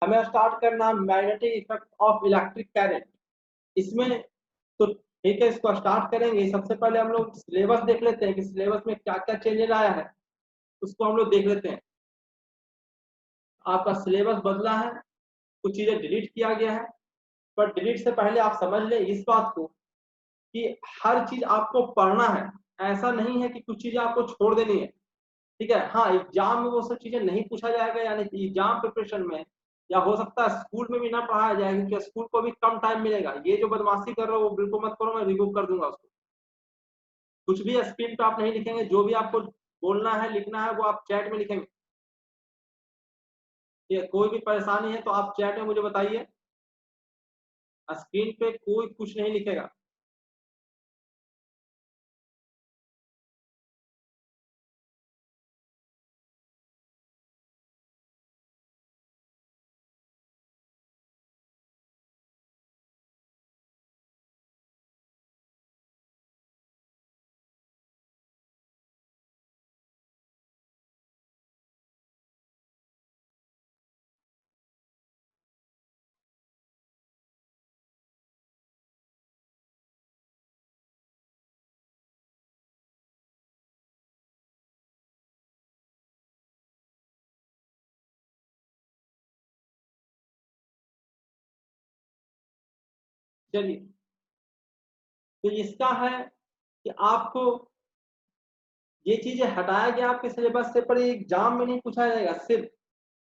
हमें स्टार्ट करना magnetic effect of electric current. इसमें तो ठीक है, इसको स्टार्ट करेंगे। सबसे पहले हम लोग सिलेबस देख लेते हैं कि सिलेबस में क्या क्या चेंजेस आया है, उसको हम लोग देख लेते हैं। आपका सिलेबस बदला है, कुछ चीजें डिलीट किया गया है, पर डिलीट से पहले आप समझ लें इस बात को कि हर चीज आपको पढ़ना है। ऐसा नहीं है कि कुछ चीजें आपको छोड़ देनी है। ठीक है, हाँ एग्जाम में वो सब चीजें नहीं पूछा जाएगा, यानी कि एग्जाम प्रिपरेशन में, या हो सकता है स्कूल में भी ना पढ़ाया जाए, क्योंकि स्कूल को भी कम टाइम मिलेगा। ये जो बदमाशी कर रहे हो वो बिल्कुल मत करो, मैं रिमूव कर दूंगा उसको। कुछ भी स्क्रीन पे आप नहीं लिखेंगे, जो भी आपको बोलना है लिखना है वो आप चैट में लिखेंगे। ये कोई भी परेशानी है तो आप चैट में मुझे बताइए, स्क्रीन पे कोई कुछ नहीं लिखेगा। चलिए, तो इसका है कि आपको ये चीजें हटाया गया आपके सिलेबस से, पर ये एग्जाम में नहीं पूछा जाएगा सिर्फ।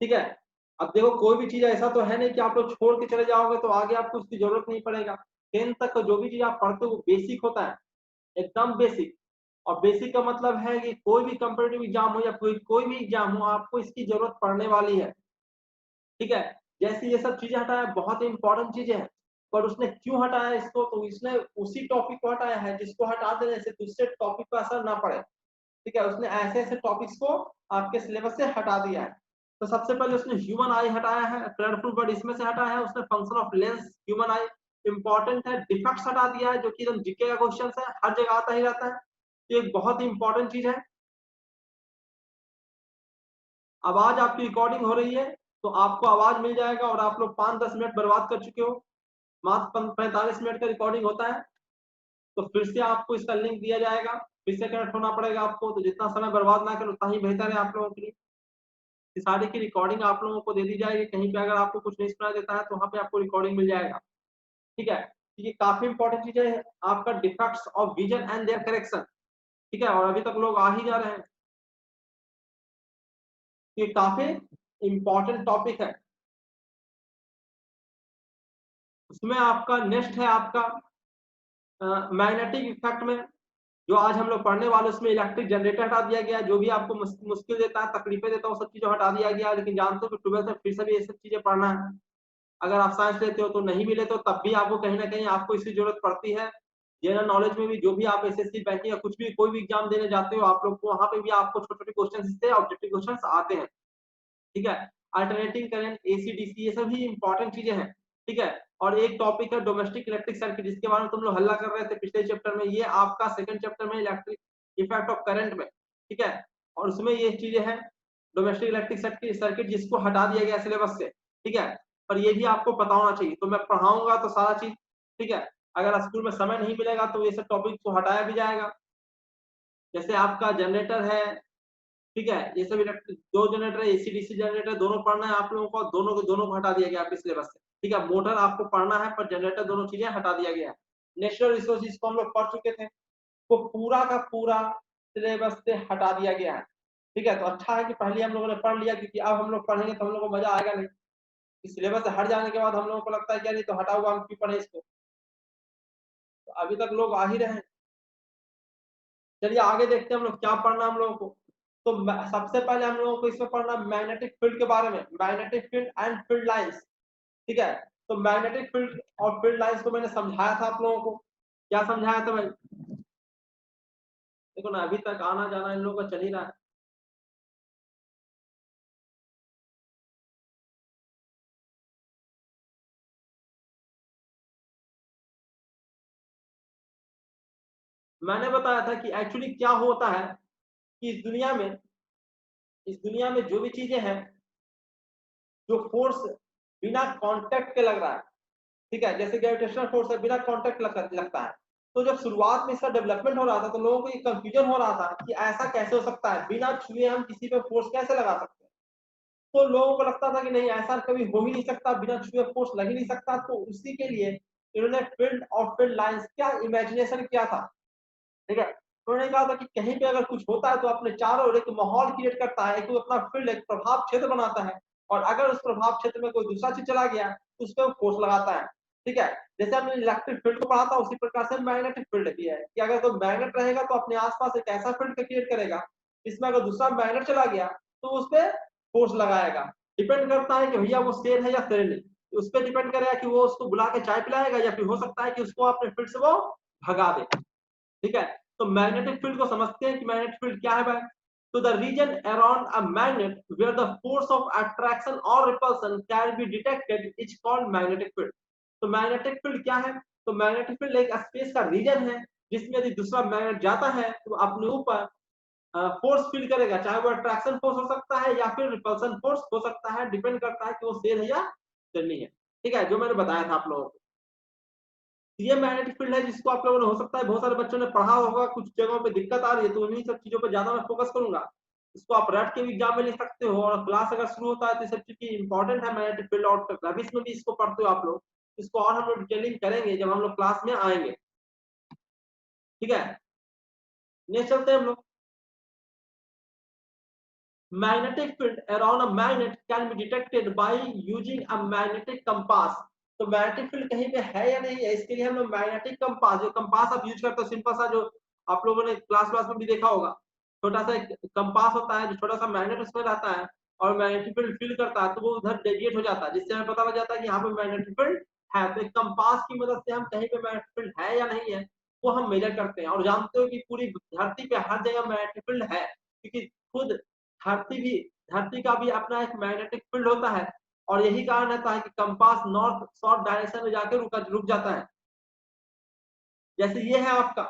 ठीक है, अब देखो कोई भी चीज ऐसा तो है नहीं कि आप लोग छोड़ के चले जाओगे तो आगे आपको उसकी जरूरत नहीं पड़ेगा। 10th तक का जो भी चीज आप पढ़ते हो वो बेसिक होता है, एकदम बेसिक। और बेसिक का मतलब है कि कोई भी कंपटीटिव एग्जाम हो या कोई भी एग्जाम हो, आपको इसकी जरूरत पड़ने वाली है। ठीक है, जैसे ये सब चीजें हटाया, बहुत इंपॉर्टेंट चीजें हैं, पर उसने क्यों हटाया इसको, तो इसने उसी टॉपिक को हटाया है जिसको हटा देने से दूसरे टॉपिक पर असर ना पड़े। ठीक है, उसने ऐसे ऐसे टॉपिक्स को आपके सिलेबस से हटा दिया है। तो सबसे पहले उसने ह्यूमन आई हटाया है, कलरफुल वर्ड इसमें से हटाया है उसने। Function of lens human I important है, डिफेक्ट्स हटा दिया है, जो कि एकदम जीके का क्वेश्चन है, हर जगह आता ही रहता है। ये एक बहुत ही इंपॉर्टेंट चीज है। आवाज आपकी रिकॉर्डिंग हो रही है तो आपको आवाज मिल जाएगा, और आप लोग 5-10 मिनट बर्बाद कर चुके हो। मात्र 45 मिनट का रिकॉर्डिंग होता है, तो फिर से आपको इसका लिंक दिया जाएगा, फिर से कनेक्ट होना पड़ेगा आपको। तो जितना समय बर्बाद ना करें उतना ही बेहतर है आप लोगों के लिए। इस सारी की रिकॉर्डिंग आप लोगों को दे दी जाएगी, कहीं पे अगर आपको कुछ नहीं सुनाई देता है तो वहां पे आपको रिकॉर्डिंग मिल जाएगा। ठीक है, तो ये काफी इंपॉर्टेंट चीजें है। आपका defects of vision and their correction. ठीक है, और अभी तक लोग आ ही जा रहे हैं, ये काफी इंपॉर्टेंट टॉपिक है। उसमें आपका नेक्स्ट है आपका मैग्नेटिक इफेक्ट में, जो आज हम लोग पढ़ने वाले, उसमें इलेक्ट्रिक जनरेटर हटा दिया गया। जो भी आपको मुश्किल देता है, तकलीफें देता है, वो सब चीजें हटा दिया गया। लेकिन जानते हो कि 12th में फिर से भी ये सब चीजें पढ़ना है। अगर आप साइंस लेते हो तो नहीं भी लेते हो तब भी आपको कहीं ना कहीं आपको इसकी जरूरत पड़ती है। जनरल नॉलेज में भी जो भी आप एसएससी बैंकिंग या कुछ भी कोई भी एग्जाम देने जाते हो, आप लोग को वहां पे भी आपको छोटे छोटे क्वेश्चन इससे ऑब्जेक्टिव क्वेश्चन आते हैं। ठीक है, अल्टरनेटिंग करंट, एसीडीसी, ये सभी इंपॉर्टेंट चीजें हैं। ठीक है, और एक टॉपिक है डोमेस्टिक इलेक्ट्रिक सर्किट, जिसके बारे में तुम लोग हल्ला कर रहे थे पिछले चैप्टर में। ये आपका सेकंड चैप्टर में, इलेक्ट्रिक इफेक्ट ऑफ करंट में। ठीक है, और उसमें ये चीजें हैं डोमेस्टिक इलेक्ट्रिक सर्किट, जिसको हटा दिया गया सिलेबस से। ठीक है, पर ये भी आपको पता होना चाहिए। तो मैं पढ़ाऊंगा तो सारा चीज। ठीक है, अगर स्कूल में समय नहीं मिलेगा तो ये सब टॉपिक को हटाया भी जाएगा। जैसे आपका जनरेटर है, ठीक है, ये सब इलेक्ट्रिक दो जनरेटर है, एसी डीसी जनरेटर, दोनों पढ़ना है आप लोगों को। दोनों को हटा दिया गया आपके सिलेबस से। ठीक है, मोटर आपको पढ़ना है पर जनरेटर, दोनों चीजें हटा दिया गया है। नेचुरल रिसोर्सेज को हम लोग पढ़ चुके थे, वो पूरा का पूरा सिलेबस से हटा दिया गया है। ठीक है, तो अच्छा है कि पहले हम लोगों ने पढ़ लिया, क्योंकि अब हम लोग पढ़ेंगे तो हम लोग को मजा आएगा नहीं। इस सिलेबस से हट जाने के बाद हम लोगों को लगता है कि यार ये तो हटा हुआ, हम क्यों पढ़े इसको। तो अभी तक लोग आ ही रहे हैं। चलिए आगे देखते हैं हम लोग क्या पढ़ना हम लोगों को। तो सबसे पहले हम लोगों को इसमें पढ़ना मैग्नेटिक फील्ड के बारे में, magnetic field and field lines. ठीक है, तो मैग्नेटिक फील्ड और फील्ड लाइंस को मैंने समझाया था आप लोगों को। क्या समझाया था भाई? देखो ना, अभी तक आना जाना इन लोगों का चल ही रहा है। मैंने बताया था कि एक्चुअली क्या होता है कि इस दुनिया में जो भी चीजें हैं, जो फोर्स बिना कांटेक्ट के लग रहा है, ठीक है, जैसे ग्रेविटेशनल फोर्स है बिना कांटेक्ट लगता है। तो जब शुरुआत में इसका डेवलपमेंट हो रहा था तो लोगों को ये कंफ्यूजन हो रहा था कि ऐसा कैसे हो सकता है, बिना छुए हम किसी पे फोर्स कैसे लगा सकते हैं। तो लोगों को लगता था कि नहीं ऐसा कभी हो ही नहीं सकता, बिना छुए फोर्स लग ही नहीं सकता। तो उसी के लिए इन्होंने फील्ड और फील्ड लाइंस क्या इमेजिनेशन किया था, ठीक है। तो उन्होंने कहा था कि कहीं पे अगर कुछ होता है तो अपने चारों ओर एक माहौल क्रिएट करता है, एक अपना फील्ड एक प्रभाव क्षेत्र बनाता है, और अगर उस प्रभाव क्षेत्र में कोई दूसरा चीज चला गया तो उस पर फोर्स लगाता है, ठीक है। जैसे हमने इलेक्ट्रिक फील्ड को पढ़ा था उसी प्रकार से मैग्नेटिक फील्ड भी है कि अगर कोई मैग्नेट रहेगा तो अपने आसपास एक ऐसा फील्ड क्रिएट करेगा जिसमें अगर दूसरा मैग्नेट चला गया तो उस पर फोर्स लगाएगा। डिपेंड करता है कि भैया वो शेर है या शेर नहीं, उस पर डिपेंड करेगा कि वो उसको बुला के चाय पिलाएगा या फिर हो सकता है कि उसको अपने फील्ड से वो भगा दे, ठीक है। तो मैग्नेटिक फील्ड को समझते हैं कि मैग्नेटिक फील्ड क्या है भाई। तो the reason around a magnet where the force of attraction और repulsion can be detected is called magnetic field. तो मैग्नेटिक फील्ड क्या है, तो मैग्नेटिक फील्ड एक स्पेस का रीजन है जिसमें यदि दूसरा मैग्नेट जाता है तो अपने ऊपर फोर्स फील करेगा, चाहे वो अट्रैक्शन फोर्स हो सकता है या फिर रिपल्शन फोर्स हो सकता है, डिपेंड करता है कि वो शेर है या शेर नहीं है, ठीक है, जो मैंने बताया था आप लोगों को। ये मैग्नेटिक फील्ड है जिसको आप लोगों ने हो सकता है बहुत सारे बच्चों ने पढ़ा होगा, कुछ जगहों पे दिक्कत आ रही है तो उन्हीं सब चीजों पे ज्यादा मैं फोकस करूंगा। इसको आप रट के भी एग्जाम में लिख सकते हो, और क्लास अगर शुरू होता है तो सब चीज की इंपॉर्टेंट है मैग्नेटिक फील्ड, और ग्राविस में भी इसको पढ़ते हो आप लोग। इसको और हम लोग डिटेलिंग करेंगे जब हम लोग क्लास में आएंगे, ठीक है। नेक्स्ट चलते हैं हम लोग। Magnetic field around a magnet can be detected by using a magnetic compass। तो मैग्नेटिक फील्ड कहीं पे है या नहीं है इसके लिए हम लोग मैग्नेटिक कंपास, जो कंपास आप यूज करते हो सिंपल सा, जो आप लोगों ने क्लास में भी देखा होगा, छोटा सा एक कंपास होता है जो छोटा सा मैग्नेट उसमें रहता है और मैग्नेटिक फील्ड फील करता है तो वो उधर डेविएट हो जाता है, जिससे हमें पता लग जाता है कि यहाँ पे मैग्नेटिक फील्ड है। तो एक कंपास की मदद से हम कहीं पे मैग्नेटिक फील्ड है या नहीं है वो हम मेजर करते हैं, और जानते हो कि पूरी धरती पे हर जगह मैग्नेटिक फील्ड है, क्योंकि खुद धरती भी धरती का भी अपना एक मैग्नेटिक फील्ड होता है, और यही कारण रहता है कि कंपास नॉर्थ साउथ डायरेक्शन में जाकर रुक जाता है, जैसे ये है आपका।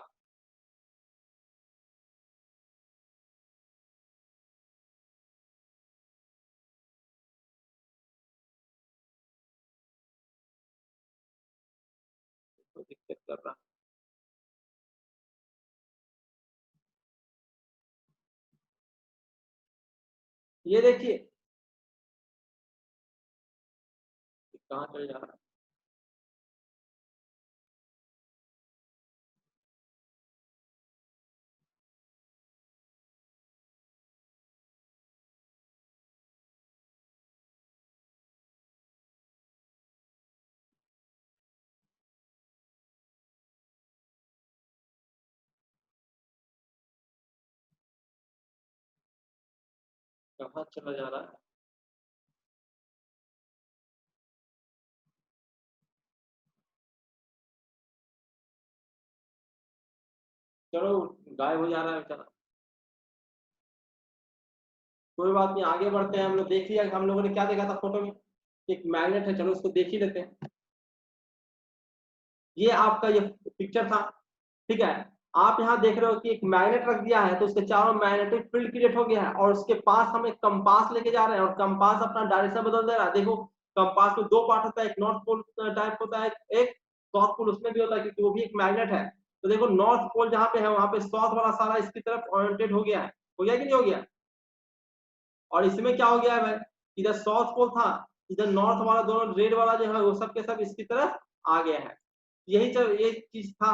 तो दिक्कत कर रहा, ये देखिए कहाँ चल जा रहा है। कहाँ चला जा रहा है। चलो गायब हो जा रहा है बेचारा, कोई बात नहीं, आगे बढ़ते हैं। हम लोग देख लिया हम लोगों ने क्या देखा था फोटो में, एक मैग्नेट है, चलो उसको देख ही लेते हैं। ये आपका ये पिक्चर था, ठीक है। आप यहाँ देख रहे हो कि एक मैग्नेट रख दिया है तो उसके चारों मैग्नेटिक फील्ड क्रिएट हो गया है, और उसके पास हम एक कंपास लेके जा रहे हैं और कंपास अपना डायरेक्शन बदल दे रहा है। देखो कंपास में दो पार्ट होता है, एक नॉर्थ पोल टाइप होता है, एक साउथ पोल उसमें भी होता है क्योंकि वो भी एक मैग्नेट है। तो देखो नॉर्थ पोल जहाँ पे है वहां पे साउथ वाला सारा इसकी तरफ ओरिएंटेड हो गया है, हो गया कि नहीं हो गया। और इसमें क्या हो गया है भाई, इधर साउथ पोल था, इधर नॉर्थ वाला दोनों रेड वाला जो है वो सब के सब इसकी तरफ आ गया है। ये चीज था।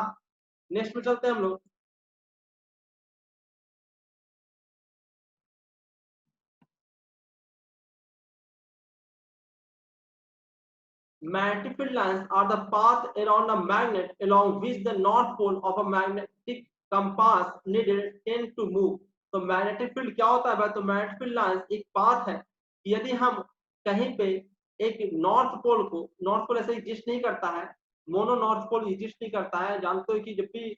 नेक्स्ट में चलते हैं हम लोग। Magnetic field lines are the path around a magnet along which the north pole of a magnetic compass needed tend to move। तो मैग्नेटिक फील्ड क्या होता है भाई, तो मैग्नेटिक फील्ड लाइंस एक पाथ है। यदि हम कहीं पे एक नॉर्थ पोल ऐसे एग्जिस्ट नहीं करता है, मोनो नॉर्थ पोल एग्जिस्ट नहीं करता है। जानते हो कि जब भी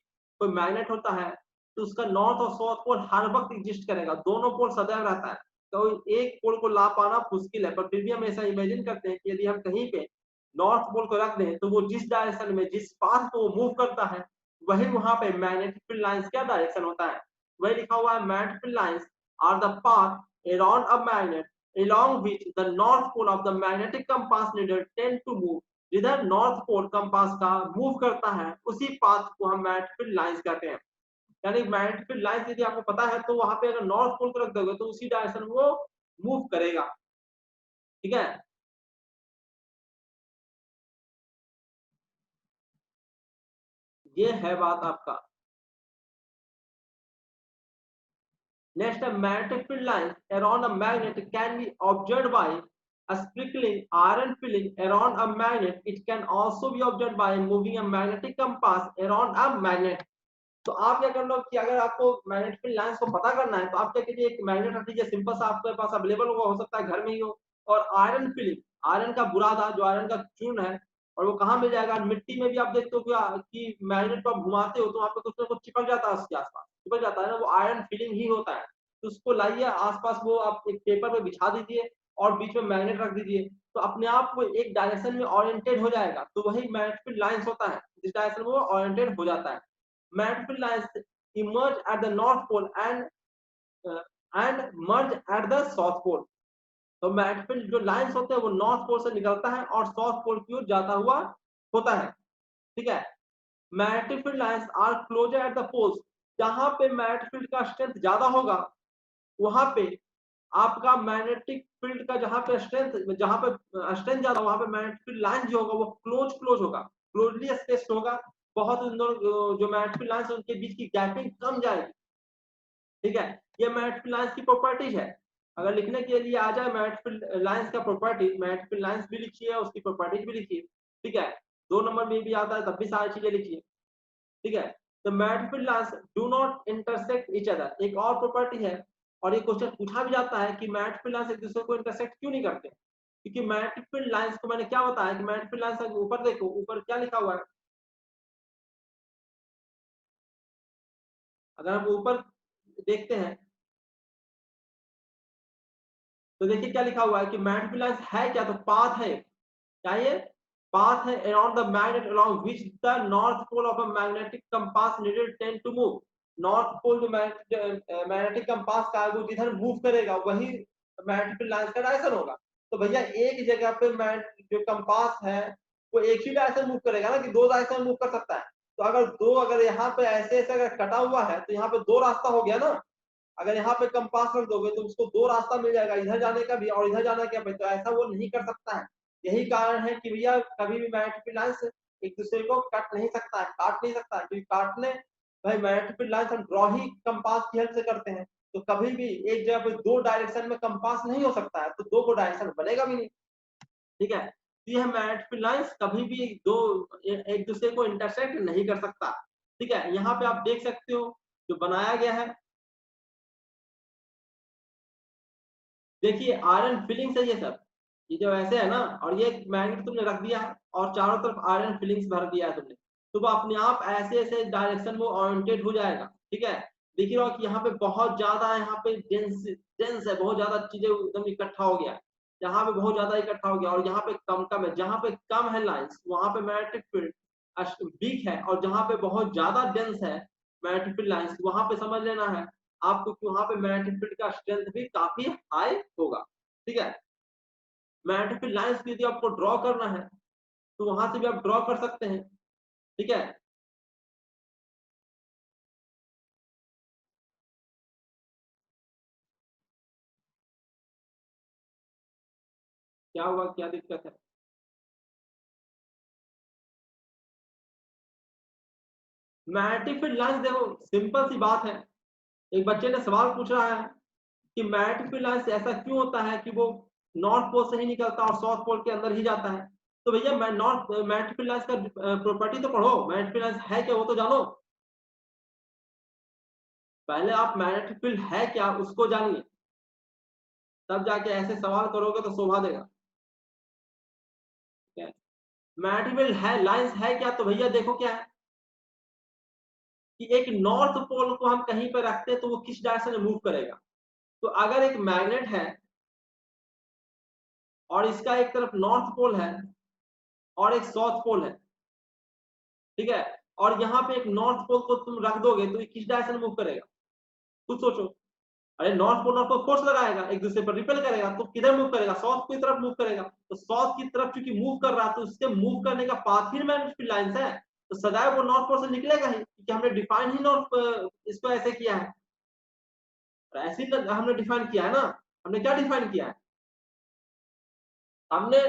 कोई मैग्नेट होता है तो उसका नॉर्थ और साउथ पोल हर वक्त एग्जिस्ट करेगा, दोनों पोल सदैव रहता है। तो एक पोल को ला पाना मुश्किल है, पर फिर भी हम ऐसा इमेजिन करते हैं कि यदि हम कहीं पे नॉर्थ पोल को रख दें तो वो जिस डायरेक्शन में जिस पाथ को वो मूव करता है वही वहां पे मैग्नेटिक फील्ड लाइंस क्या डायरेक्शन होता है, वही लिखा हुआ है magnetic field lines are the path around a magnet along which the north pole of the magnetic compass needle tend to move, जिधर नॉर्थ पोल कंपास का मूव करता है उसी पाथ को हम मैग्नेटिक फील्ड लाइंस कहते हैं। यानी मैग्नेटिक फील्ड लाइंस यदि आपको पता है तो वहां पे अगर नॉर्थ पोल को रख दोगे तो उसी डायरेक्शन में वो मूव करेगा। ठीक है, ये है बात आपका। Next, a magnetic field lines around a magnet can be observed by a sprinkling iron filling around a magnet. It can also be observed by moving a magnetic compass around a magnet. तो आप क्या कर लो कि अगर आपको magnetic field lines को पता करना है तो आप क्या कीजिए, एक मैग्नेट रख लीजिए सिंपल सा, आपके पास अवेलेबल होगा, हो सकता है घर में ही हो, और आयरन फिलिंग, आयरन का बुरादा जो आयरन का चूर्ण है, और वो कहाँ मिल जाएगा, मिट्टी में भी आप देखते हो कि मैग्नेट को आप घुमाते हो तो वहाँ पे कुछ ना कुछ चिपक जाता है, उसके आसपास चिपक जाता है ना, वो आयरन फिलिंग ही होता है। तो उसको लाइए आसपास, वो आप एक पेपर पे बिछा दीजिए और बीच में मैग्नेट रख दीजिए, तो अपने आप वो एक डायरेक्शन में ओरिएंटेड हो जाएगा, तो वही मैग्नेटिक फील्ड लाइंस होता है, जिस डायरेक्शन में वो ओरिएंटेड हो जाता है। Magnetic field lines emerge at the north pole and merge at the south pole. तो मैग्नेटिक फील्ड जो लाइंस होते हैं वो नॉर्थ पोल से निकलता है और साउथ पोल की ओर जाता हुआ होता है। ठीक है, magnetic field lines are closer at the poles, जहां पे मैग्नेटिक फील्ड का स्ट्रेंथ ज्यादा होगा वहां पे आपका मैग्नेटिक फील्ड का जहां पे स्ट्रेंथ ज्यादा, वहां पे मैग्नेटिक फील्ड लाइन जो होगा वो क्लोज होगा, क्लोजली स्पेस्ड होगा। बहुत जो मैग्नेटिक फील्ड लाइंस उनके बीच की गैपिंग कम जाएगी। ठीक है, ये मैग्नेटिक फील्ड लाइंस की प्रॉपर्टीज है। अगर लिखने के लिए आ जाए मैग्नेटिक फील्ड लाइंस का प्रॉपर्टी, मैग्नेटिक फील्ड लाइंस भी लिखिए और उसकी प्रॉपर्टीज भी लिखिए। ठीक है, 2 नंबर में भी आता है तब भी सारी चीजें लिखिए। ठीक है, तो magnetic field lines do not intersect each other, एक और प्रॉपर्टी है, और ये क्वेश्चन पूछा भी जाता है कि मैग्नेटिक फील्ड लाइंस एक दूसरे को इंटरसेक्ट क्यों नहीं करते, क्योंकि मैग्नेटिक फील्ड लाइंस को मैंने क्या बताया कि मैग्नेटिक फील्ड लाइंस ऊपर देखो, ऊपर क्या लिखा हुआ है, अगर हम ऊपर देखते हैं तो देखिए क्या लिखा हुआ है कि मैग्नेटिक फील्ड लाइंस है क्या, तो पाथ है, क्या ये पाथ है around the magnet along which the north pole of a magnetic compass needle tend to move। North pole जो मैग्नेटिक कंपास का है वो जिधर मूव करेगा वही मैग्नेटिक फील्ड लाइंस का डायरेक्शन होगा। तो भैया एक जगह पे जो कंपास है वो एक ही डायरेक्शन मूव करेगा ना, कि दो डायरेक्शन मूव कर सकता है। तो अगर यहाँ पे ऐसे ऐसे अगर कटा हुआ है तो यहाँ पे दो रास्ता हो गया ना, अगर यहाँ पे कंपास रख दोगे तो उसको दो रास्ता मिल जाएगा, इधर जाने का भी और इधर जाने का भी, तो ऐसा वो नहीं कर सकता है। यही कारण है कि भैया कभी भी मैग्नेटिक फील्ड लाइंस एक दूसरे को कट नहीं सकता है, काट नहीं सकता है, क्योंकि काटने भाई मैग्नेटिक फील्ड लाइंस हम ड्रॉ ही कंपास की हेल्प से करते हैं, तो कभी भी एक जगह पे दो डायरेक्शन में कंपास नहीं हो सकता है, तो दो को डायरेक्शन बनेगा भी नहीं। ठीक है, तो यह मैग्नेटिक फील्ड लाइंस कभी भी एक दूसरे को इंटरसेक्ट नहीं कर सकता। ठीक है, यहाँ पे आप देख सकते हो जो बनाया गया है, देखिए आयरन फिलिंग्स है ये सब, ये जो ऐसे है ना, और ये मैग्नेट तुमने रख दिया है और चारों तरफ आयरन फिलिंग्स भर दिया है तुमने, तो वो अपने आप ऐसे ऐसे डायरेक्शन में ओरिएंटेड हो जाएगा। ठीक है, देखिए रहो कि यहाँ पे बहुत ज्यादा, यहाँ पे डेंस डेंस है, बहुत ज्यादा चीजें एकदम इकट्ठा हो गया, यहाँ पे बहुत ज्यादा इकट्ठा हो गया, और यहाँ पे कम कम है, जहाँ पे कम है लाइन्स वहां पे मैग्नेटिक फील्ड वीक है, और जहाँ पे बहुत ज्यादा डेंस है मैग्नेटिक फील्ड लाइन्स वहां पे समझ लेना है आपको कि वहां पे मैग्नेटिक फील्ड का स्ट्रेंथ भी काफी हाई होगा। ठीक है, मैग्नेटिक फील्ड लाइंस को यदि आपको ड्रॉ करना है तो वहां से भी आप ड्रॉ कर सकते हैं। ठीक है, क्या हुआ, क्या दिक्कत है? मैग्नेटिक फील्ड लाइंस देखो सिंपल सी बात है, एक बच्चे ने सवाल पूछ रहा है कि मैग्नेटिक फील्ड लाइंस ऐसा क्यों होता है कि वो नॉर्थ पोल से ही निकलता और साउथ पोल के अंदर ही जाता है। तो भैया मैं नॉर्थ मैग्नेटिक फील्ड लाइंस का प्रॉपर्टी तो पढ़ो, मैग्नेटिक फील्ड लाइंस है क्या वो तो जानो, पहले आप मैग्नेटिक फील्ड है क्या उसको जानिए, तब जाके ऐसे सवाल करोगे तो शोभा देगा। मैग्नेटिक फील्ड है लाइंस है क्या, तो भैया देखो क्या है कि एक नॉर्थ पोल को हम कहीं पर रखते हैं तो वो किस डायरेक्शन में मूव करेगा। तो अगर एक मैग्नेट है और इसका एक तरफ नॉर्थ पोल है और एक साउथ पोल है, ठीक है, और यहाँ पे एक नॉर्थ पोल को तुम रख दोगे तो ये किस डायरेक्शन में मूव करेगा, खुद सोचो। अरे नॉर्थ पोल फोर्स लगाएगा, एक दूसरे पर रिपेल करेगा, तो किधर मूव करेगा, साउथ की तरफ मूव करेगा। तो साउथ की तरफ क्योंकि मूव कर रहा है, तो उसके मूव करने का पाथ ही मैग्नेटिक लाइन है, तो सदैव वो नॉर्थ पोल से निकलेगा ही, क्योंकि हमने डिफाइन ही नॉर्थ इसको ऐसे किया है। ऐसे ही हमने डिफाइन किया है ना, हमने क्या डिफाइन किया है, हमने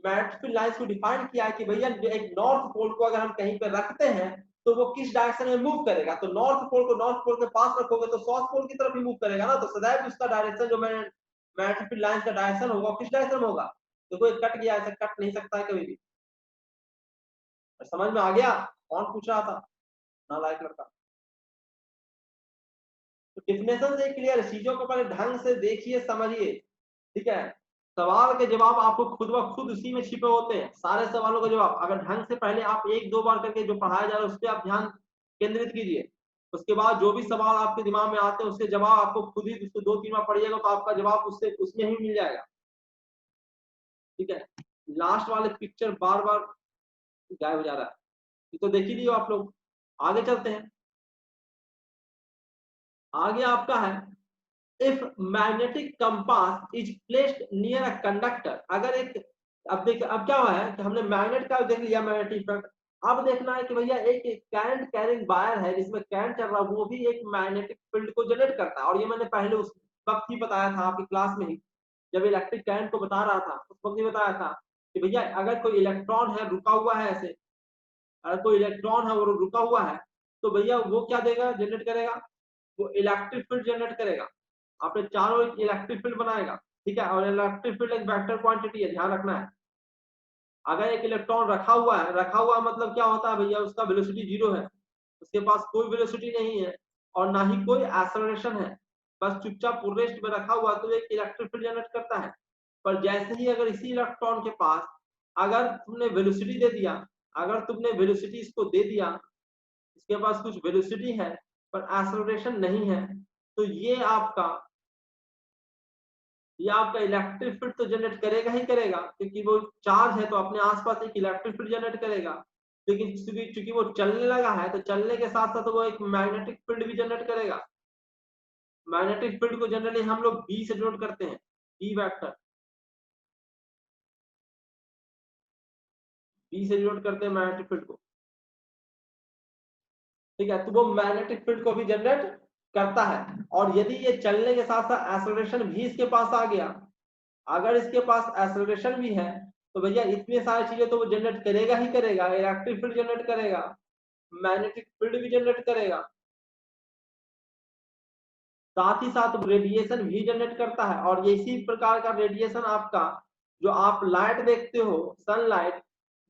मैग्नेटिक लाइंस को डिफाइन किया है कि भैया एक नॉर्थ पोल को अगर हम कहीं पे रखते हैं तो वो किस डायरेक्शन में मूव करेगा। तो नॉर्थ पोल को नॉर्थ पोल के पास रखोगे तो साउथ पोल की तरफ ही मूव करेगा ना, तो सदैव उसका डायरेक्शन जो मैग्नेटिक लाइंस का डायरेक्शन होगा किस डायरेक्शन में होगा। तो कोई कट गया, ऐसे कट नहीं सकता है कभी भी। समझ में आ गया? कौन पूछ रहा था? नालायक लड़का। तो डिफिनेशन से क्लियर, चीजों को पहले ढंग से देखिए, समझिए, ठीक है। सवाल के जवाब आपको खुद ब खुद उसी में छिपे होते हैं, सारे सवालों का जवाब अगर ढंग से पहले आप एक दो बार करके जो पढ़ाया जा रहा है उस पर आप ध्यान केंद्रित कीजिए। उसके बाद जो भी सवाल आपके दिमाग में आते हैं उसके जवाब आपको खुद ही उसको दो तीन बार पढ़िएगा तो आपका जवाब उससे उसमें ही मिल जाएगा, ठीक है। लास्ट वाले पिक्चर बार बार गायब हो जा रहा है, ये तो देख ही लियो आप लोग। आगे चलते हैं। आगे आपका है, if magnetic compass is placed near a conductor, अगर एक, अब देख, अब क्या हुआ है कि हमने मैग्नेट का देख लिया, मैग्नेटिक फ्लक्स। अब देखना है कि भैया एक करंट कैरिंग वायर है जिसमें करंट चल रहा है, वो भी एक मैग्नेटिक फील्ड को जनरेट करता है। और ये मैंने पहले उस वक्त ही बताया था आपकी क्लास में ही, जब इलेक्ट्रिक करंट को बता रहा था उस वक्त ही बताया था कि भैया अगर कोई इलेक्ट्रॉन है रुका हुआ है ऐसे, अगर कोई इलेक्ट्रॉन है वो रुका हुआ है, तो भैया वो क्या देगा, जनरेट करेगा, वो इलेक्ट्रिक फील्ड जनरेट करेगा। आपने चारों इलेक्ट्रिक फील्ड बनाएगा, ठीक है। और इलेक्ट्रिक फील्ड एक वेक्टर क्वांटिटी है, ध्यान रखना है। अगर एक इलेक्ट्रॉन रखा हुआ है, रखा हुआ मतलब क्या होता है भैया, उसका वेलोसिटी जीरो है, उसके पास कोई वेलोसिटी नहीं है और ना ही कोई एक्सेलरेशन है, बस चुपचाप रेस्ट में रखा हुआ, तो एक इलेक्ट्रिक फील्ड जनरेट करता है। पर जैसे ही अगर इसी इलेक्ट्रॉन के पास अगर तुमने वेलोसिटी दे दिया, अगर तुमने वेलोसिटी इसको दे दिया, इसके पास कुछ वेलोसिटी है पर एक्सेलरेशन नहीं है, तो ये आपका इलेक्ट्रिक फील्ड तो जनरेट करेगा ही करेगा, क्योंकि वो चार्ज है तो अपने आसपास एक इलेक्ट्रिक फील्ड जनरेट करेगा। लेकिन चूंकि वो चलने लगा है तो चलने के साथ साथ वो एक मैग्नेटिक फील्ड भी जनरेट करेगा। मैग्नेटिक फील्ड को जनरली हम लोग बी से डिनोट करते हैं, बी वेक्टर, बी से डिनोट करते हैं मैग्नेटिक फील्ड को, ठीक है। तो वो मैग्नेटिक फील्ड को भी जनरेट करता है। और यदि ये चलने के साथ साथ एक्सेलरेशन भी इसके पास आ गया, अगर इसके पास एक्सेलरेशन भी है, तो भैया इतनी सारी चीजें तो वो जनरेट करेगा ही करेगा, इलेक्ट्रिक फील्ड जनरेट करेगा, मैग्नेटिक फील्ड भी जनरेट करेगा, साथ ही साथ रेडिएशन भी जनरेट करता है। और ये इसी प्रकार का रेडिएशन आपका, जो आप लाइट देखते हो सनलाइट,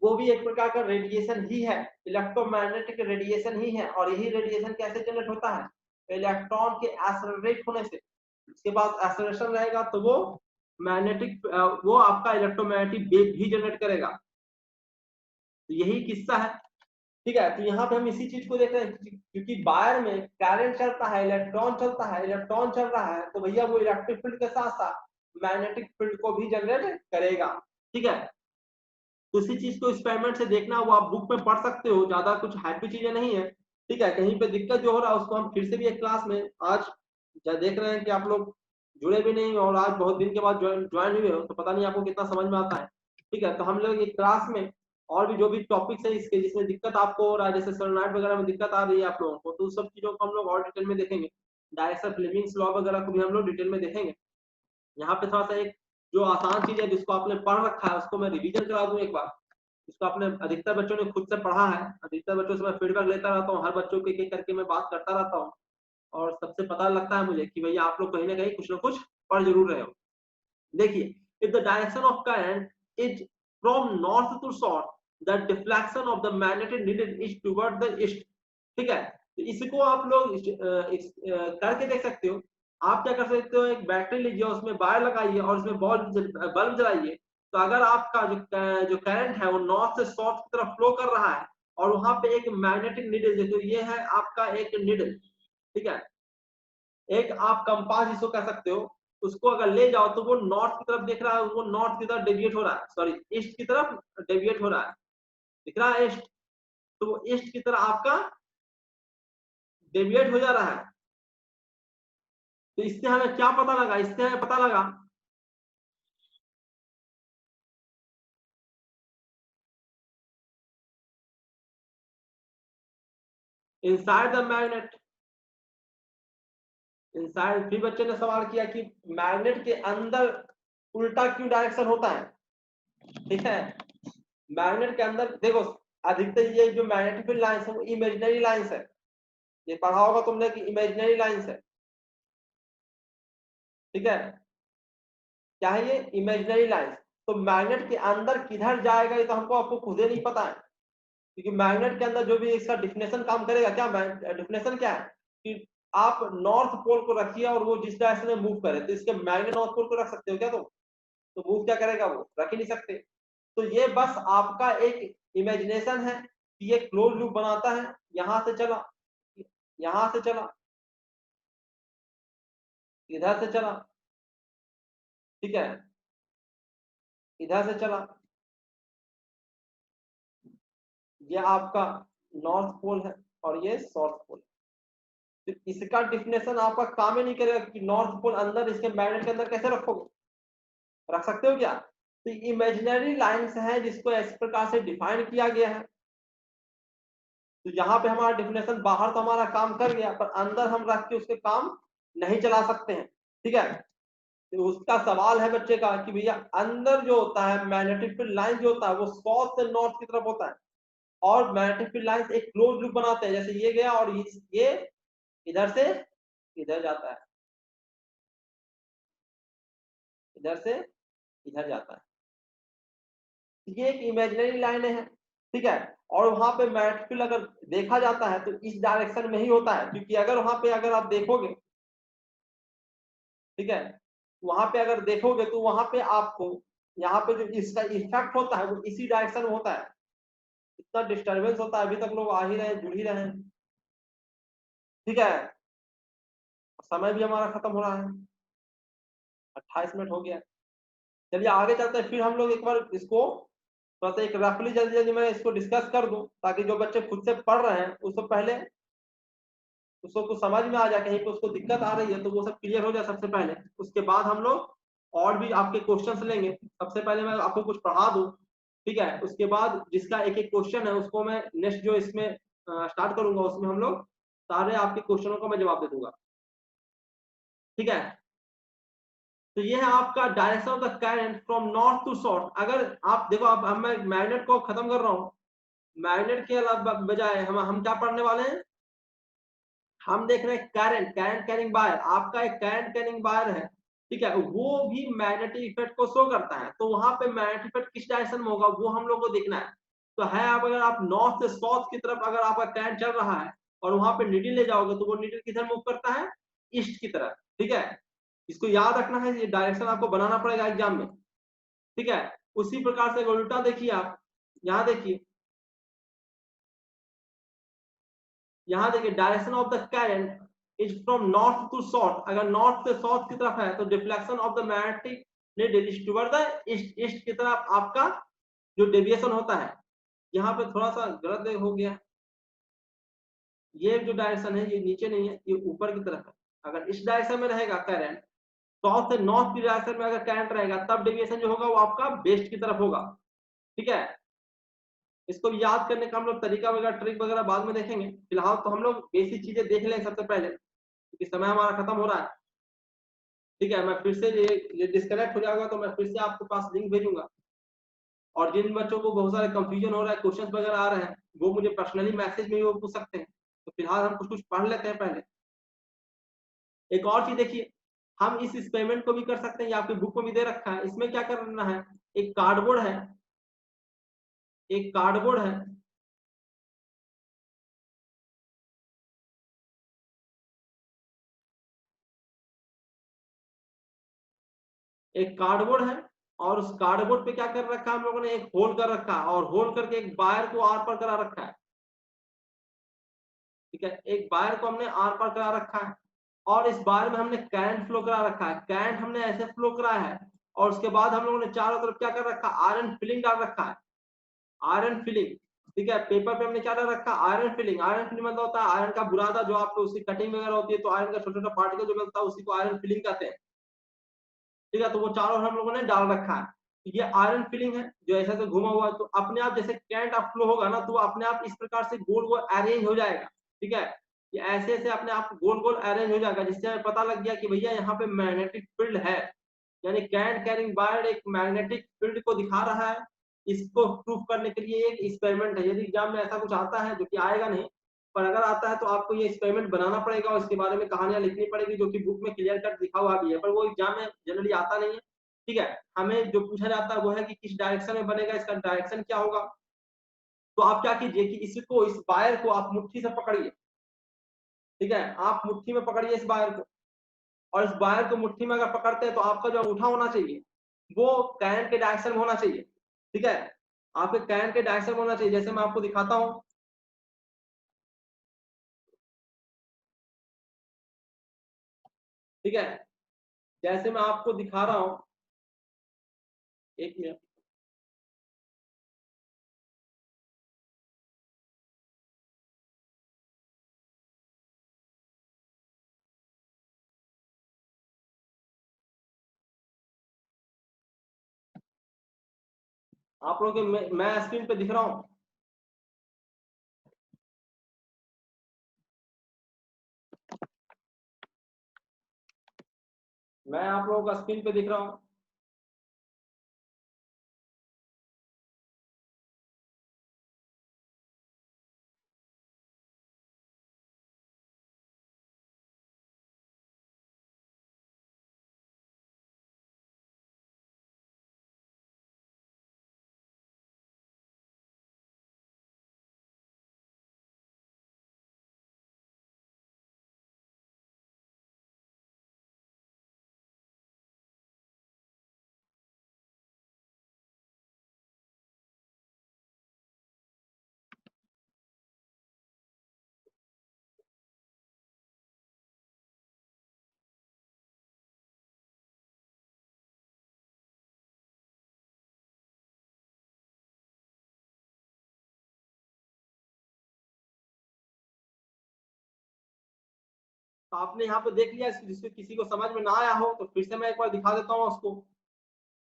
वो भी एक प्रकार का रेडिएशन ही है, इलेक्ट्रोमैग्नेटिक रेडिएशन ही है। और यही रेडिएशन कैसे जनरेट होता है, इलेक्ट्रॉन के एक्सेलरेट होने से, उसके पास एक्सेलरेशन रहेगा तो वो मैग्नेटिक, वो आपका इलेक्ट्रोमैग्नेटिक वेव भी जनरेट करेगा। तो यही किस्सा है, ठीक है। तो यहाँ पे हम इसी चीज को देख रहे हैं, क्योंकि वायर में करंट चलता है, इलेक्ट्रॉन चलता है, इलेक्ट्रॉन चल रहा है, तो भैया वो इलेक्ट्रिक फील्ड के साथ साथ मैग्नेटिक फील्ड को भी जनरेट करेगा, ठीक है। तो इसी चीज को एक्सपेरिमेंट से देखना, वो आप बुक में पढ़ सकते हो, ज्यादा कुछ हैप्पी चीजें नहीं है, ठीक है। कहीं पे दिक्कत जो हो रहा है उसको हम फिर से भी एक क्लास में आज देख रहे हैं कि आप लोग जुड़े भी नहीं और आज बहुत दिन के बाद ज्वाइन हुए हो, तो पता नहीं आपको कितना समझ में आता है, ठीक है। तो हम लोग एक क्लास में और भी जो भी टॉपिक्स है इसके जिसमें दिक्कत आपको हो रहा है, जैसे सोलेनॉइड वगैरह में दिक्कत आ रही है आप लोगों को, तो उस सब चीजों को हम लोग और डिटेल में देखेंगे। डायरेक्शन फ्लेमिंग्स लॉ वगैरह को भी हम लोग डिटेल में देखेंगे। यहाँ पे थोड़ा सा एक जो आसान चीज है जिसको आपने पढ़ रखा है उसको मैं रिवीजन करा दूं एक बार, इसको आपने अधिकतर बच्चों ने खुद से पढ़ा है, अधिकतर बच्चों से मैं फीडबैक लेता रहता हूँ, हर बच्चों के एक करके मैं बात करता रहता हूँ, और सबसे पता लगता है मुझे कि भैया आप लोग कहीं ना कहीं कुछ ना कुछ पढ़ जरूर रहे हो। देखिए, if the direction of current is from north to south, the deflection of the magnetic needle is toward the east, ठीक है। तो इसको आप लोग करके देख सकते हो। आप क्या कर सकते हो, एक बैटरी लीजिए, उसमें वायर लगाइए और उसमें बल्ब जलाइए, तो अगर आपका जो करंट है वो नॉर्थ से साउथ की तरफ फ्लो कर रहा है और वहां पे एक मैग्नेटिक नीडल, देखो ये है आपका एक नीडल, ठीक है, एक आप कंपास जिसको कह सकते हो, उसको अगर ले जाओ तो वो नॉर्थ की तरफ देख रहा है, वो नॉर्थ की तरफ डेविएट हो रहा है, सॉरी ईस्ट की तरफ डेविएट हो रहा है, दिख रहा है ईस्ट, तो वो ईस्ट की तरफ आपका डेविएट हो जा रहा है। तो इससे हमें क्या पता लगा, इससे हमें पता लगा इनसाइड द मैग्नेट, इनसाइड, फिर बच्चे ने सवाल किया कि मैग्नेट के अंदर उल्टा क्यों डायरेक्शन होता है। ठीक है, मैग्नेट के अंदर देखो, अधिकतर ये जो मैग्नेटिक फील्ड लाइंस है वो इमेजिनरी लाइंस है, ये पढ़ा होगा तुमने कि इमेजिनरी लाइंस है। ठीक है, क्या है ये, इमेजिनरी लाइंस। तो मैग्नेट के अंदर किधर जाएगा ये तो हमको आपको खुद ही नहीं पता है, क्योंकि मैग्नेट के अंदर जो भी इसका डिफिनेशन काम करेगा, क्या डिफिनेशन क्या है कि आप नॉर्थ पोल को रखिए और वो जिस डायरेक्शन में मूव करे, तो इसके मैग्नेट नॉर्थ पोल को रख सकते हो क्या तुम? तो मूव क्या करेगा, वो रख ही नहीं सकते। तो ये बस आपका एक इमेजिनेशन है कि ये क्लोज लूप बनाता है, यहां से चला, यहां से चला, इधर से चला, ठीक है, इधर से चला, ये आपका नॉर्थ पोल है और ये साउथ पोल। तो इसका डिफिनेशन आपका काम ही नहीं करेगा कि नॉर्थ पोल अंदर इसके मैग्नेट के अंदर कैसे रखोगे, रख सकते हो क्या? तो इमेजिनरी लाइंस है जिसको इस प्रकार से डिफाइन किया गया है। तो यहाँ पे हमारा डिफिनेशन बाहर तो हमारा काम कर गया, पर अंदर हम रख के उसके काम नहीं चला सकते हैं। ठीक है, तो उसका सवाल है बच्चे का कि भैया अंदर जो होता है मैग्नेटिक फील्ड लाइन जो होता है वो साउथ से नॉर्थ की तरफ होता है, और मैग्नेटिक फील्ड लाइंस एक क्लोज लूप बनाते हैं, जैसे ये गया और ये इधर से इधर जाता है, इधर से इधर जाता है। ये एक इमेजिनरी लाइन है। ठीक है, और वहां पे मैग्नेटिक फील्ड अगर देखा जाता है तो इस डायरेक्शन में ही होता है, क्योंकि अगर वहां पे अगर आप देखोगे, ठीक है, वहां पे अगर देखोगे तो वहां पे आपको यहाँ पे जो इसका इफेक्ट होता है वो इसी डायरेक्शन में होता है। इतना डिस्टरबेंस होता है, अभी तक लोग आ ही रहे, जुड़ ही रहे हैं। ठीक है, समय भी हमारा खत्म हो रहा है, 28 मिनट हो गया। चलिए आगे चलते हैं, फिर हम लोग एक बार इसको थोड़ा सा एक रफली जल्दी जल्दी मैं इसको डिस्कस कर दूं, ताकि जो बच्चे खुद से पढ़ रहे हैं उसको पहले उसको कुछ समझ में आ जाए, कहीं पे उसको दिक्कत आ रही है तो वो सब क्लियर हो जाए सबसे पहले। उसके बाद हम लोग और भी आपके क्वेश्चंस लेंगे। सबसे पहले मैं आपको कुछ पढ़ा दूं, ठीक है, उसके बाद जिसका एक एक क्वेश्चन है उसको मैं नेक्स्ट जो इसमें स्टार्ट करूंगा उसमें हम लोग सारे आपके क्वेश्चनों का मैं जवाब दे दूंगा। ठीक है, तो ये है आपका direction of the current from north to south. अगर आप देखो, अब मैं मैग्नेट को खत्म कर रहा हूँ, मैग्नेट के अलावा बजाय हम क्या पढ़ने वाले हैं, हम देख रहे हैं करंट, करंट कैरिंग वायर। आपका एक करंट कैरिंग वायर है, ठीक है, वो भी मैग्नेटिक इफेक्ट को शो करता है। तो वहां पे मैग्नेटिक इफेक्ट किस डायरेक्शन में होगा वो हम लोग को देखना है। तो है, आप अगर आप नॉर्थ से साउथ की तरफ अगर आपका करंट चल रहा है और वहां पे नीडल ले जाओगे तो वो नीडल किधर मूव करता है, ईस्ट की तरफ। ठीक है, इसको याद रखना है, ये डायरेक्शन आपको बनाना पड़ेगा एग्जाम में। ठीक है, उसी प्रकार से उल्टा देखिए आप, यहाँ देखिए, यहाँ देखिए direction of the current is from north to south. अगर नॉर्थ से साउथ की तरफ है तो deflection of the magnetic needle is toward the east, east की तरफ आपका जो डेविएशन होता है। यहाँ पे थोड़ा सा गलत हो गया, ये जो डायरेक्शन है ये नीचे नहीं है, ये ऊपर की तरफ है। अगर इस डायरेक्शन में रहेगा करंट, साउथ से नॉर्थ की डायरेक्शन में अगर करंट रहेगा तब डेविएशन जो होगा वो आपका वेस्ट की तरफ होगा। ठीक है, इसको याद करने का हम लोग तरीका वगैरह ट्रिक वगैरह बाद में देखेंगे। फिलहाल तो हम लोग बेसिक चीजें देख लें सबसे पहले, क्योंकि समय हमारा खत्म हो रहा है। ठीक है, मैं फिर से ये डिस्कनेक्ट हो जाएगा तो मैं फिर से आपके पास लिंक भेजूंगा। और जिन बच्चों को बहुत सारे कंफ्यूजन हो रहा है, क्वेश्चंस वगैरह आ रहे हैं, वो मुझे पर्सनली मैसेज में भी वो पूछ सकते हैं। तो फिलहाल हम कुछ कुछ पढ़ लेते हैं पहले। एक और चीज देखिए, हम इस एक्सपेरिमेंट को भी कर सकते हैं, ये आपकी बुक में भी दे रखा है। इसमें क्या करना है, एक कार्डबोर्ड है, एक कार्डबोर्ड है, एक कार्डबोर्ड है, और उस कार्डबोर्ड पे क्या कर रखा है हम लोगों ने, एक होल कर रखा है, और होल करके एक वायर को आर पार करा रखा है। ठीक है, एक वायर को हमने आर पार करा रखा है, और इस वायर में हमने करंट फ्लो करा रखा है। करंट हमने ऐसे फ्लो कराया है, और उसके बाद हम लोगों ने चारों तरफ क्या कर रखा है, आयरन फिलिंग डाल रखा है, आयरन फिलिंग। ठीक है। पेपर पे हमने क्या डाल रखा, आयरन फिलिंग। आयरन फिलिंग मतलब होता है आयरन का बुरादा, जो आपको उसकी कटिंग वगैरह होती है तो आयरन का छोटा छोटा पार्टिकल जो मिलता है उसी को आयरन फिलिंग कहते हैं। ठीक है, तो वो चारों हम लोगों ने डाल रखा है। ये आयरन फिलिंग है जो ऐसे ऐसे घुमा हुआ है, तो अपने आप जैसे करंट ऑफ फ्लो होगा ना, तो वो अपने आप इस प्रकार से गोल गोल अरेंज हो जाएगा। ठीक है, ये ऐसे ऐसे अपने आप गोल गोल अरेंज हो जाएगा, जिससे हमें पता लग गया कि भैया यहाँ पे मैग्नेटिक फील्ड है, यानी करंट कैरिंग वायर एक मैग्नेटिक फील्ड को दिखा रहा है। इसको प्रूफ करने के लिए एक एक्सपेरिमेंट है। यदि एग्जाम में ऐसा कुछ आता है, जो कि आएगा नहीं, पर अगर आता है तो आपको ये एक्सपेरिमेंट बनाना पड़ेगा और इसके बारे में कहानियां लिखनी पड़ेगी, जो कि बुक में क्लियर कट लिखा हुआ भी है, पर वो एग्जाम में जनरली आता नहीं है। ठीक है, हमें जो पूछा जाता है वो है कि किस डायरेक्शन में बनेगा, इसका डायरेक्शन क्या होगा। तो आप क्या कीजिए कि इसको, इस वायर को आप मुट्ठी से पकड़िए। ठीक है, आप मुट्ठी में पकड़िए इस वायर को, और इस वायर को मुट्ठी में अगर पकड़ते हैं तो आपका जो अंगूठा होना चाहिए वो करंट के डायरेक्शन में होना चाहिए। ठीक है, आपके करंट के डायरेक्शन में होना चाहिए, जैसे मैं आपको दिखाता हूँ। ठीक है, जैसे मैं आपको दिखा रहा हूँ, एक मिनट। आप लोग के मैं स्क्रीन पे दिख रहा हूँ। मैं आप लोगों का स्क्रीन पे दिख रहा हूँ। तो आपने यहाँ पे देख लिया, जिसको किसी को समझ में ना आया हो तो फिर से मैं एक बार दिखा देता हूँ उसको,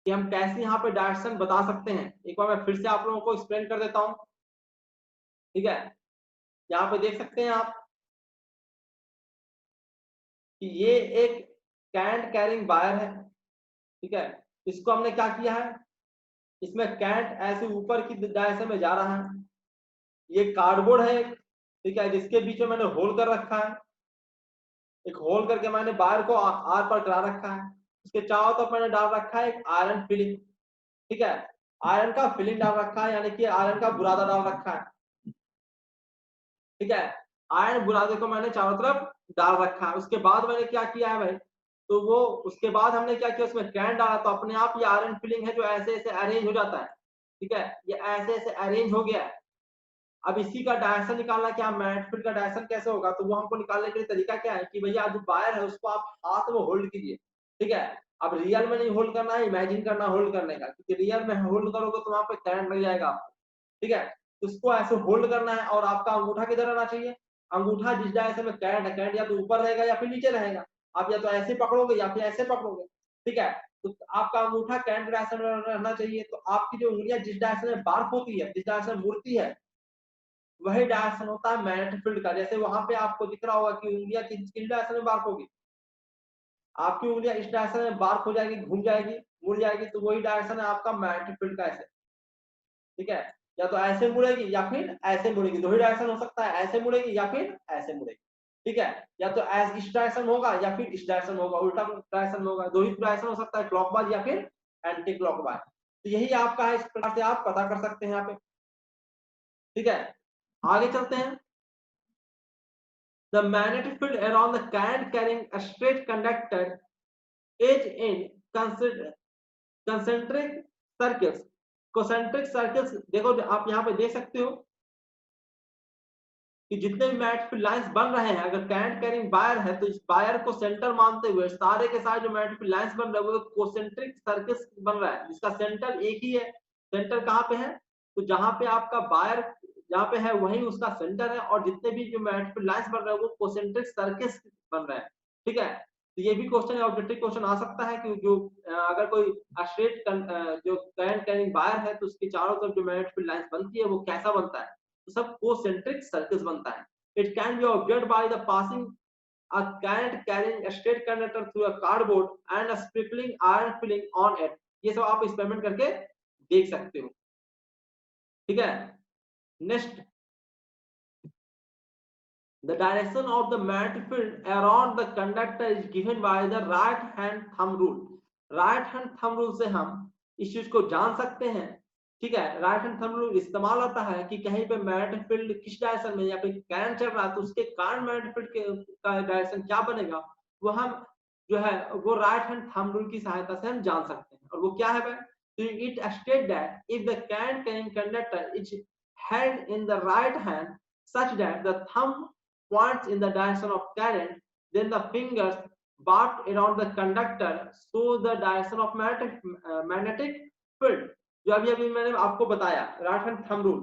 कि हम कैसे यहाँ पे डायरेक्शन बता सकते हैं। एक बार मैं फिर से आप लोगों को एक्सप्लेन कर देता हूँ। ठीक है, यहाँ पे देख सकते हैं आप कि ये एक करंट कैरिंग वायर है। ठीक है, इसको हमने क्या किया है, इसमें करंट ऐसे ऊपर की डायरेक्शन में जा रहा है। ये कार्डबोर्ड है एक, ठीक है, जिसके बीच में मैंने होल कर रखा है। एक होल करके मैंने वायर को आर पर करा रखा है। उसके चारों तरफ मैंने डाल रखा है एक आयरन फिलिंग। ठीक है, आयरन का फिलिंग डाल रखा है, यानी कि आयरन का बुरादा डाल रखा है। ठीक है, आयरन बुरादे को मैंने चारों तरफ डाल रखा है। उसके बाद मैंने क्या किया है भाई, तो वो उसके बाद हमने क्या किया, उसमें करंट डाला, तो अपने आप ये आयरन फिलिंग है जो ऐसे ऐसे अरेंज हो जाता है। ठीक है, ये ऐसे ऐसे अरेंज हो गया है। अब इसी का डायरेक्शन निकालना, क्या मैग्नेटिक फील्ड का डायरेक्शन कैसे होगा, तो वो हमको निकालने के लिए तरीका क्या है कि भैया जो वायर है उसको आप हाथ में होल्ड कीजिए। ठीक है, अब रियल में नहीं होल्ड करना है, इमेजिन करना होल्ड करने का, क्योंकि रियल में होल्ड करोगे तो वहां पे करंट लग जाएगा आपको। ठीक है, तो उसको ऐसे होल्ड करना है, और आपका अंगूठा किधर रहना चाहिए, अंगूठा जिस डायरेक्शन में करंट है, करंट या तो ऊपर रहेगा या फिर नीचे रहेगा। आप या तो ऐसे पकड़ोगे या फिर ऐसे पकड़ोगे। ठीक है, तो आपका अंगूठा करंट डायरेक्शन में रहना चाहिए। तो आपकी जो उंगलियां जिस डायरेक्शन में बार्क होती है, जिस डायरेक्शन में मुड़ती है, वही डायरेक्शन होता है मैग्नेटिक फील्ड का। जैसे वहां पे आपको दिख रहा होगा कि उंगलियां किस डायरेक्शन में बार्क होगी, आपकी उंगलियां इस डायरेक्शन में बार्क हो जाएगी, घूम जाएगी, मुड़ जाएगी, तो वही डायरेक्शन है आपका मैग्नेटिक फील्ड का। ऐसे, ठीक है, या तो ऐसे मुड़ेगी या फिर ऐसे मुड़ेगी, दो ही डायरेक्शन हो सकता है, ऐसे मुड़ेगी या फिर ऐसे मुड़ेगी। ठीक है, या तो इस डायरेक्शन में होगा या फिर इस डायरेक्शन में होगा, उल्टा डायरेक्शन में होगा, दो ही डायरेक्शन हो सकता है, क्लॉकवाइज या फिर एंटी क्लॉकवाइज। तो यही आपका है, इस प्रकार से आप पता कर सकते हैं यहाँ पे। ठीक है, आगे चलते हैं। The magnetic field around the current carrying a straight conductor is in concentric circles. Concentric circles देखो, आप यहाँ पे देख सकते हो कि जितने भी मैग्नेटिक फील्ड लाइंस बन रहे हैं, अगर करंट कैरिंग वायर है तो इस वायर को सेंटर मानते हुए सारे के सारे जो मैग्नेटिक फील्ड लाइंस बन रहे हैं वो कोसेंट्रिक सर्कल्स बन रहा है, जिसका सेंटर एक ही है। सेंटर कहाँ पे है, तो जहां पे आपका वायर जहाँ पे है वही उसका सेंटर है और जितने भी जो मैग्नेटिक फील्ड लाइंस बन रहे हैं वो कॉन्सेंट्रिक सर्कल्स बन रहे हैं, ठीक है। तो ये भी क्वेश्चन है, ऑब्जेक्टिव क्वेश्चन आ सकता है कि जो अगर कोई स्ट्रेट जो करंट कैरिंग वायर है तो उसके चारों तरफ जो मैग्नेटिक फील्ड लाइंस बनती है वो कैसा बनता है, तो सब कॉन्सेंट्रिक सर्कल्स बनता है। It can be observed by the passing a current carrying a straight conductor through a cardboard and a sprinkling iron filling on it। ये सब आप एक्सपेरिमेंट करके देख सकते हो, ठीक है। Next, the direction of the magnetic field around the conductor is given by the right hand thumb rule। Right hand thumb rule से हम इस चीज को जान सकते हैं, ठीक है। राइट हैंड थंब रूल इस्तेमाल होता है कि कहीं पे मैग्नेटिक फील्ड किस डायरेक्शन में या फिर करंट चल रहा है तो उसके कारण मैग्नेटिक फील्ड का डायरेक्शन क्या बनेगा, वो हम जो है वो राइट हैंड थंब रूल की सहायता से हम जान सकते हैं। और वो क्या है भाई, तो it state that if the current carrying conductor is held in the right hand such that the thumb points in the direction of current, then the fingers wrapped around the conductor show the direction of magnetic field। जो अभी अभी मैंने आपको बताया right hand thumb rule,